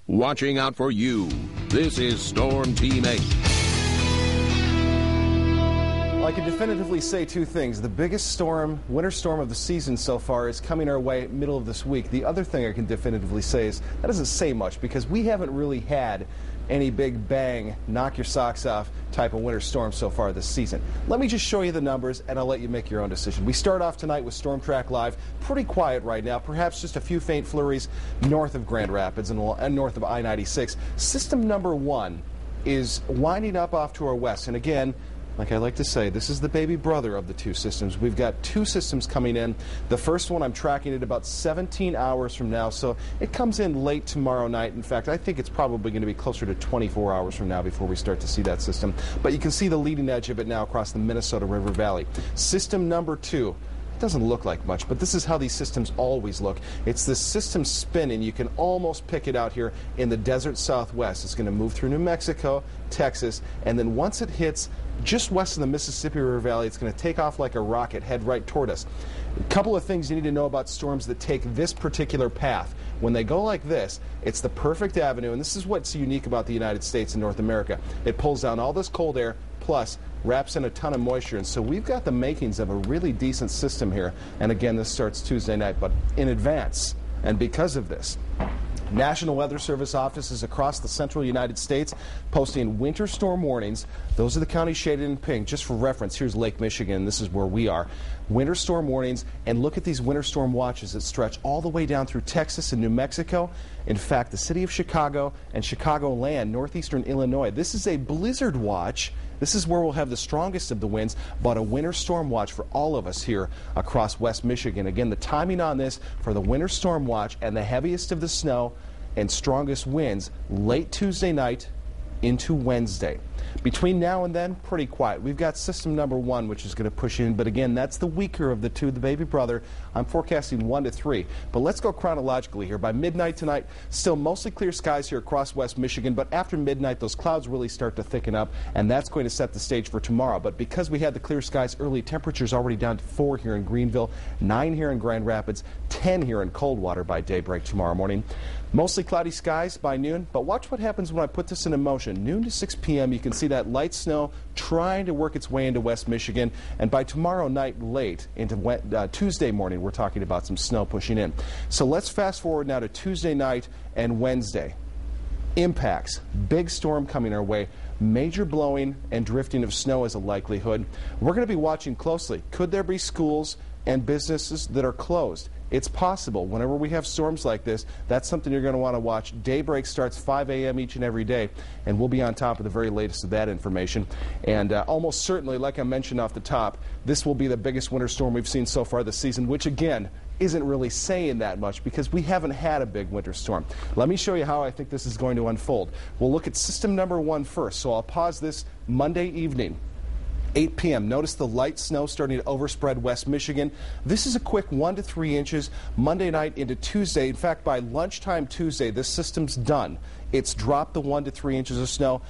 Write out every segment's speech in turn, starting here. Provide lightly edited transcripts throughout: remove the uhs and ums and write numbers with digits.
watching out for you. This is Storm Team 8. I can definitively say two things. The biggest storm, winter storm of the season so far, is coming our way middle of this week. The other thing I can definitively say is that doesn't say much because we haven't really had any big bang, knock your socks off type of winter storm so far this season. Let me just show you the numbers and I'll let you make your own decision. We start off tonight with Storm Track Live. Pretty quiet right now, perhaps just a few faint flurries north of Grand Rapids and north of I-96. System number 1 is winding up off to our west, and again, like I like to say, this is the baby brother of the two systems. We've got two systems coming in. The first one I'm tracking at about 17 hours from now, so it comes in late tomorrow night. In fact, I think it's probably going to be closer to 24 hours from now before we start to see that system. But you can see the leading edge of it now across the Minnesota River Valley. System number 2. It doesn't look like much, but this is how these systems always look. It's this system spin, and you can almost pick it out here in the desert southwest. It's going to move through New Mexico, Texas, and then once it hits just west of the Mississippi River Valley, it's going to take off like a rocket, head right toward us. A couple of things you need to know about storms that take this particular path. When they go like this, it's the perfect avenue, and this is what's unique about the United States and North America. It pulls down all this cold air, plus wraps in a ton of moisture, and so we've got the makings of a really decent system here. And again, this starts Tuesday night, but in advance. And because of this, National Weather Service offices across the central United States posting winter storm warnings. Those are the counties shaded in pink. Just for reference, here's Lake Michigan. This is where we are. Winter storm warnings, and look at these winter storm watches that stretch all the way down through Texas and New Mexico. In fact, the city of Chicago and Chicagoland, northeastern Illinois. This is a blizzard watch. This is where we'll have the strongest of the winds, but a winter storm watch for all of us here across West Michigan. Again, the timing on this for the winter storm watch and the heaviest of the snow and strongest winds late Tuesday night into Wednesday. Between now and then, pretty quiet. We've got system number 1, which is going to push in, but again, that's the weaker of the two, the baby brother. I'm forecasting 1 to 3. But let's go chronologically here. By midnight tonight, still mostly clear skies here across West Michigan, but after midnight, those clouds really start to thicken up, and that's going to set the stage for tomorrow. But because we had the clear skies early, temperatures already down to 4 here in Greenville, 9 here in Grand Rapids, 10 here in Coldwater by daybreak tomorrow morning. Mostly cloudy skies by noon, but watch what happens when I put this into motion. Noon to 6 p.m., you can see that light snow trying to work its way into West Michigan, and by tomorrow night late into Tuesday morning, we're talking about some snow pushing in. So let's fast forward now to Tuesday night and Wednesday. Impacts, big storm coming our way, major blowing and drifting of snow is a likelihood. We're going to be watching closely. Could there be schools and businesses that are closed? It's possible. Whenever we have storms like this, that's something you're going to want to watch. Daybreak starts 5 a.m. each and every day, and we'll be on top of the very latest of that information. And almost certainly, like I mentioned off the top, this will be the biggest winter storm we've seen so far this season, which again isn't really saying that much because we haven't had a big winter storm. Let me show you how I think this is going to unfold. We'll look at system number 1 first. So I'll pause this Monday evening. 8 p.m. Notice the light snow starting to overspread West Michigan. This is a quick 1 to 3 inches Monday night into Tuesday. In fact, by lunchtime Tuesday, this system's done. It's dropped the 1 to 3 inches of snow.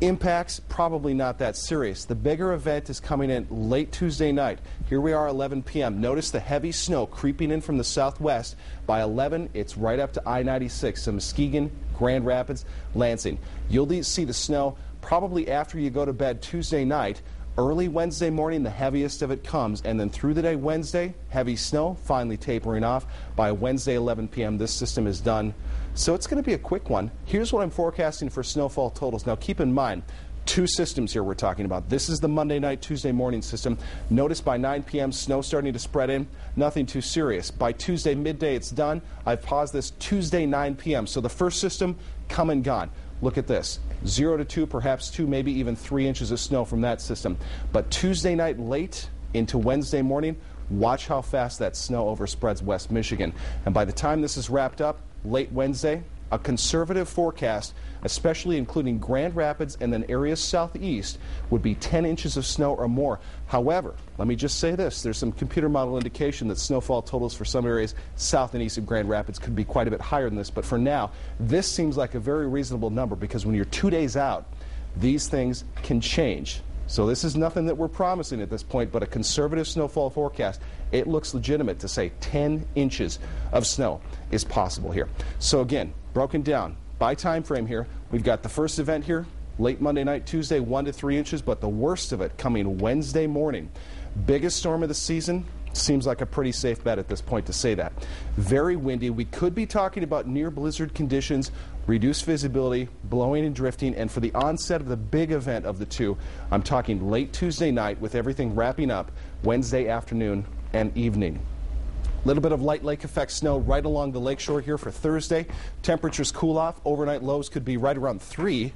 Impacts, probably not that serious. The bigger event is coming in late Tuesday night. Here we are, 11 p.m. Notice the heavy snow creeping in from the southwest. By 11, it's right up to I-96, so Muskegon, Grand Rapids, Lansing. You'll see the snow probably after you go to bed Tuesday night. Early Wednesday morning, the heaviest of it comes, and then through the day Wednesday, heavy snow finally tapering off. By Wednesday 11 p.m., this system is done. So it's going to be a quick one. Here's what I'm forecasting for snowfall totals. Now keep in mind, two systems here we're talking about. This is the Monday night, Tuesday morning system. Notice by 9 p.m., snow starting to spread in. Nothing too serious. By Tuesday midday, it's done. I've paused this Tuesday 9 p.m. So the first system, come and gone. Look at this. 0 to 2, perhaps 2, maybe even 3 inches of snow from that system. But Tuesday night late into Wednesday morning, watch how fast that snow overspreads West Michigan. And by the time this is wrapped up, late Wednesday, a conservative forecast, especially including Grand Rapids and then areas southeast, would be 10 inches of snow or more. However, let me just say this. There's some computer model indication that snowfall totals for some areas south and east of Grand Rapids could be quite a bit higher than this. But for now, this seems like a very reasonable number because when you're 2 days out, these things can change. So this is nothing that we're promising at this point, but a conservative snowfall forecast. It looks legitimate to say 10 inches of snow is possible here. So again, broken down, by time frame here, we've got the first event here, late Monday night, Tuesday, 1 to 3 inches, but the worst of it coming Wednesday morning. Biggest storm of the season. Seems like a pretty safe bet at this point to say that. Very windy. We could be talking about near blizzard conditions, reduced visibility, blowing and drifting, and for the onset of the big event of the two, I'm talking late Tuesday night with everything wrapping up Wednesday afternoon and evening. A little bit of light lake effect snow right along the lakeshore here for Thursday. Temperatures cool off. Overnight lows could be right around 3.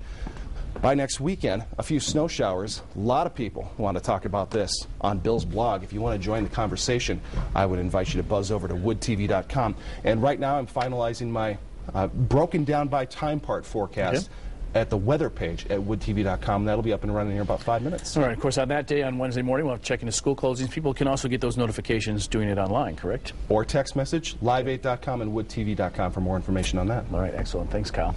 By next weekend, a few snow showers. A lot of people want to talk about this on Bill's blog. If you want to join the conversation, I would invite you to buzz over to woodtv.com. And right now I'm finalizing my broken down by time part forecast at the weather page at woodtv.com. That'll be up and running in about 5 minutes. All right, of course, on that day, on Wednesday morning, we'll have to check into school closings. People can also get those notifications doing it online, correct? Or text message, live8.com and woodtv.com for more information on that. All right, excellent. Thanks, Kyle.